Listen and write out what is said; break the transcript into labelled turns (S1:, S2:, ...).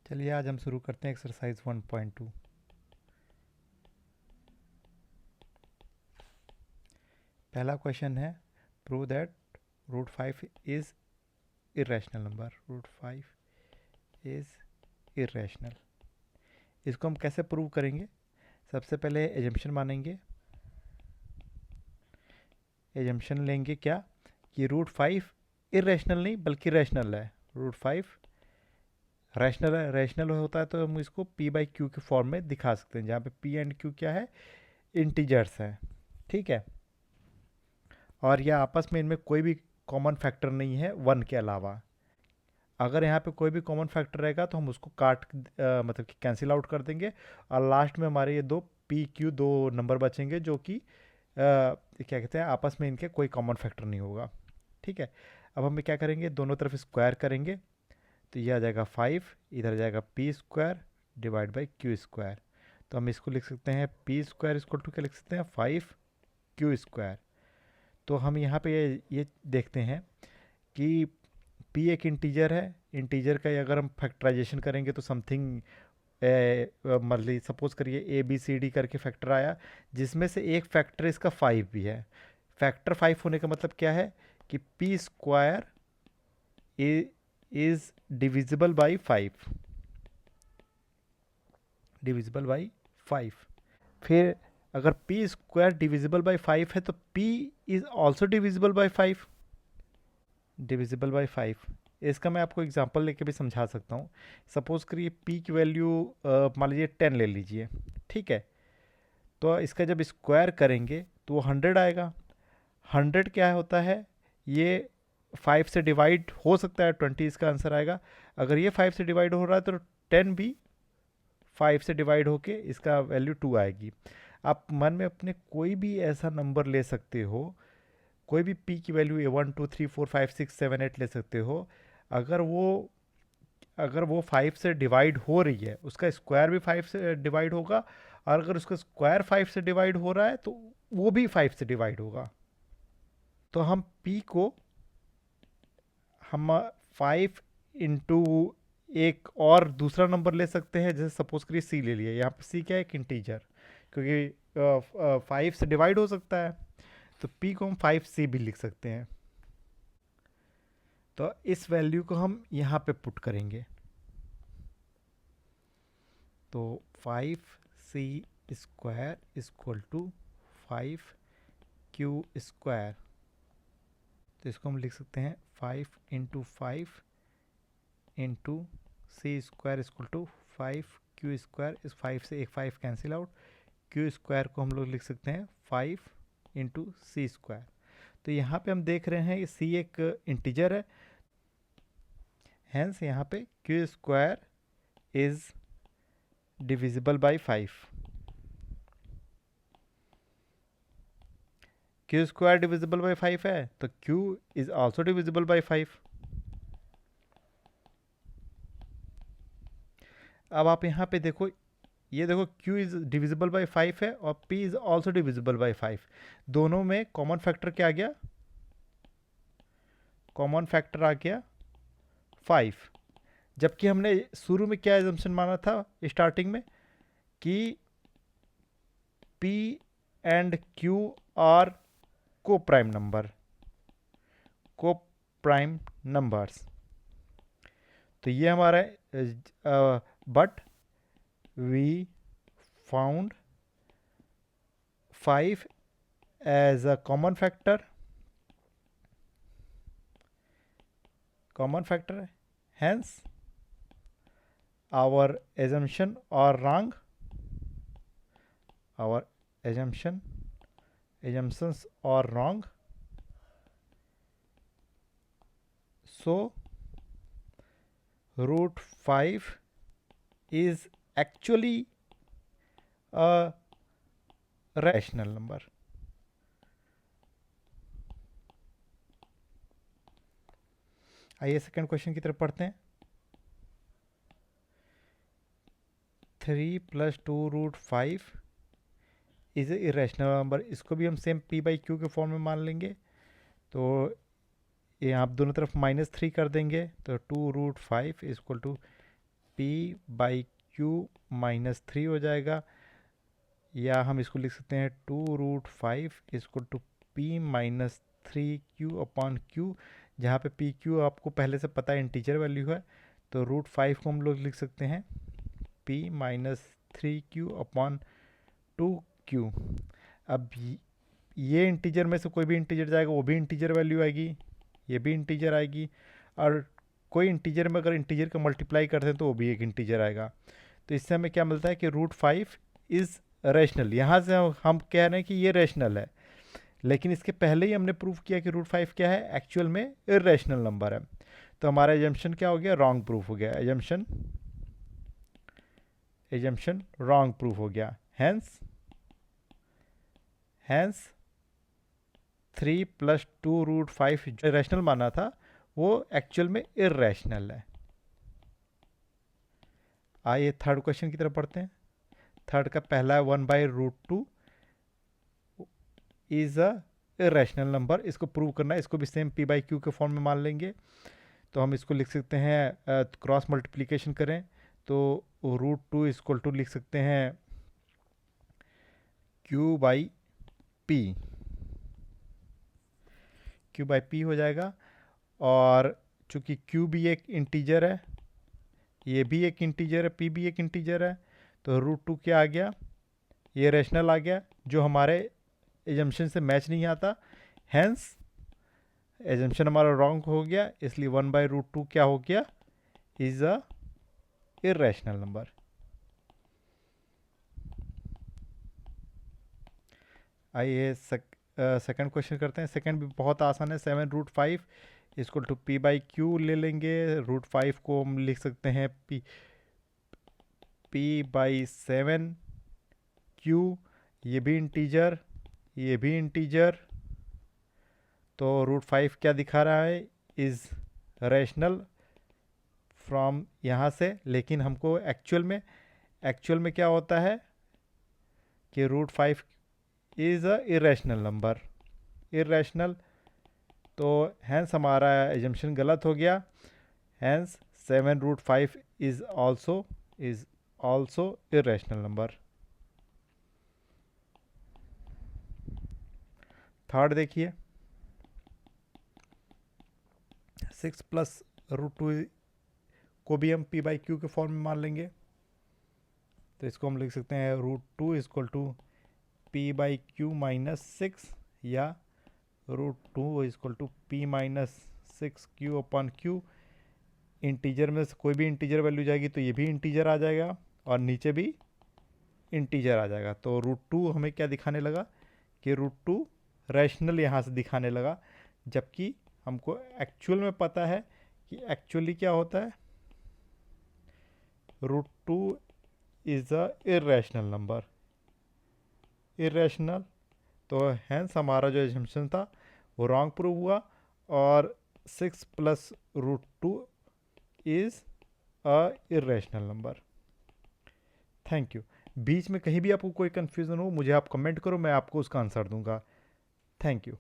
S1: चलिए आज हम शुरू करते हैं एक्सरसाइज 1.2। पहला क्वेश्चन है, prove that root 5 is irrational number. Root 5 is irrational. इसको हम कैसे प्रूव करेंगे? सबसे पहले एजम्पशन मानेंगे। एजम्पशन लेंगे क्या कि रूट 5 इरेशनल नहीं बल्कि रैशनल है। रूट 5 रैशनल है। रैशनल होता है तो हम इसको p बाई क्यू के फॉर्म में दिखा सकते हैं, जहाँ पे p एंड q क्या है, इंटीजर्स हैं। ठीक है। और यह आपस में इनमें कोई भी कॉमन फैक्टर नहीं है वन के अलावा। अगर यहाँ पे कोई भी कॉमन फैक्टर रहेगा तो हम उसको मतलब कि कैंसिल आउट कर देंगे, और लास्ट में हमारे ये दो पी क्यू दो नंबर बचेंगे जो कि क्या कहते हैं, आपस में इनके कोई कॉमन फैक्टर नहीं होगा। ठीक है। अब हम क्या करेंगे, दोनों तरफ स्क्वायर करेंगे तो ये आ जाएगा 5, इधर आ जाएगा P square divide by Q square. तो हम इसको लिख सकते हैं पी स्क्वायर इक्वल टू क्या लिख सकते हैं, 5 क्यू स्क्वायर। तो हम यहाँ पे ये देखते हैं कि p एक इंटीजर है। इंटीजर का अगर हम फैक्टराइजेशन करेंगे तो समथिंग मतलब सपोज करिए ए बी सी डी करके फैक्टर आया, जिसमें से एक फैक्टर इसका 5 भी है। फैक्टर 5 होने का मतलब क्या है कि p square is divisible by 5। Divisible by 5। फिर अगर p स्क्वायर डिविजिबल बाई 5 है तो p is also divisible by 5। Divisible by 5, इसका मैं आपको एग्जांपल लेके भी समझा सकता हूँ। सपोज करिए p की वैल्यू मान लीजिए 10 ले लीजिए। ठीक है। तो इसका जब स्क्वायर करेंगे तो वो 100 आएगा। 100 क्या होता है, ये 5 से डिवाइड हो सकता है, 20 इसका आंसर आएगा। अगर ये 5 से डिवाइड हो रहा है तो 10 भी 5 से डिवाइड होके इसका वैल्यू 2 आएगी। आप मन में अपने कोई भी ऐसा नंबर ले सकते हो, कोई भी p की वैल्यू 1 2 3 4 5 6 7 8 ले सकते हो। अगर वो अगर वो 5 से डिवाइड हो रही है, उसका स्क्वायर भी 5 से डिवाइड होगा, और अगर उसका स्क्वायर 5 से डिवाइड हो रहा है तो वो भी 5 से डिवाइड होगा। तो हम p को हम 5 इंटू एक और दूसरा नंबर ले सकते हैं, जैसे सपोज करिए c ले लिया। यहाँ पे c क्या है, एक इंटीजर, क्योंकि 5 से डिवाइड हो सकता है, तो p को हम 5c भी लिख सकते हैं। तो इस वैल्यू को हम यहाँ पे पुट करेंगे, तो 5c square equal to 5q square. तो इसको हम लिख सकते हैं 5 into 5 into c square equal to 5q square. इस 5 से एक 5 कैंसिल आउट, q स्क्वायर को हम लोग लिख सकते हैं 5 इंटू सी स्क्वायर। तो यहाँ पे हम देख रहे हैं c एक इंटीजर है, हैंस यहाँ पे q square is divisible by 5। q square divisible by 5 है तो q is also divisible by 5। अब आप यहाँ पे देखो, ये देखो q इज डिविजिबल बाई 5 है और p is also divisible by 5। दोनों में कॉमन फैक्टर क्या आ गया, कॉमन फैक्टर आ गया 5। जबकि हमने शुरू में क्या एजम्पशन माना था स्टार्टिंग में कि p and q are coprime number, coprime numbers. तो ये हमारा but we found 5 as a common factor. Common factor है, hence our assumption are wrong. Our assumptions are wrong. So root 5 is actually a rational number. आइए second question की तरफ पढ़ते हैं। 3 + 2 root 5 is a irrational number. इसको भी हम same p by q के फॉर्म में मान लेंगे। तो ये आप दोनों तरफ -3 कर देंगे तो 2 root 5 equal to p by q minus 3 हो जाएगा, या हम इसको लिख सकते हैं 2√5 equal to p minus 3 q upon q, जहाँ पे पी क्यू आपको पहले से पता है इंटीजर वैल्यू है, तो √5 को हम लोग लिख सकते हैं p minus 3 q upon 2 Q. अब ये इंटीजर में से कोई भी इंटीजर जाएगा वो भी इंटीजर वैल्यू आएगी, ये भी इंटीजर आएगी, और कोई इंटीजर में अगर इंटीजर का मल्टीप्लाई करते हैं तो वो भी एक इंटीजर आएगा। तो इससे हमें क्या मिलता है कि √5 इज़ रैशनल। यहाँ से हम कह रहे हैं कि ये रैशनल है, लेकिन इसके पहले ही हमने प्रूव किया कि √5 क्या है, एक्चुअल में इर्रेशनल नंबर है। तो हमारा एजम्पशन क्या हो गया, रॉन्ग प्रूफ हो गया, एजम्पशन रॉन्ग प्रूफ हो गया। हैंस 3 + 2√5 जो रैशनल माना था वो एक्चुअल में इर्रेशनल है। आइए थर्ड क्वेश्चन की तरफ पढ़ते हैं। थर्ड का पहला है 1/√2 इज अ इर्रेशनल नंबर। इसको प्रूव करना है, इसको भी सेम p/q के फॉर्म में मान लेंगे। तो हम इसको लिख सकते हैं, क्रॉस मल्टीप्लिकेशन करें तो √2 इक्वल टू लिख सकते हैं q/p हो जाएगा। और चूंकि q भी एक इंटीजर है, ये भी एक इंटीजर है, p भी एक इंटीजर है, तो √2 क्या आ गया, ये रैशनल आ गया जो हमारे एजम्पशन से मैच नहीं आता। हैंस एजम्पशन हमारा रॉन्ग हो गया, इसलिए 1/√2 क्या हो गया, इज अ इर्रेशनल नंबर। आइए सेकंड क्वेश्चन करते हैं। सेकंड भी बहुत आसान है। 7√5 इक्वल टू p/q ले लेंगे। √5 को हम लिख सकते हैं p/7 q, ये भी इंटीजर, ये भी इंटीजर, तो √5 क्या दिखा रहा है, इज़ रैशनल फ्रॉम यहाँ से। लेकिन हमको एक्चुअल में क्या होता है कि √5 is a irrational number, irrational. तो हैंस हमारा एजम्पशन गलत हो गया। Hence 7√5 is also irrational number. Third देखिए, 6 + √2 को भी हम p/q के फॉर्म में मान लेंगे। तो इसको हम लिख सकते हैं √2 इक्वल टू p/q माइनस 6, या √2 equal to p minus 6q upon q। Integer में से कोई भी इंटीजर वैल्यू जाएगी तो ये भी इंटीजर आ जाएगा और नीचे भी इंटीजर आ जाएगा। तो √2 हमें क्या दिखाने लगा कि √2 रैशनल यहाँ से दिखाने लगा, जबकि हमको एक्चुअल में पता है कि एक्चुअली क्या होता है, √2 is a irrational number, irrational. तो हैंस हमारा जो एजम्पशन था वो रॉन्ग प्रूव हुआ, और 6 + √2 is a irrational number. Thank you. बीच में कहीं भी आपको कोई कन्फ्यूज़न हो मुझे आप कमेंट करो, मैं आपको उसका आंसर दूंगा। Thank you.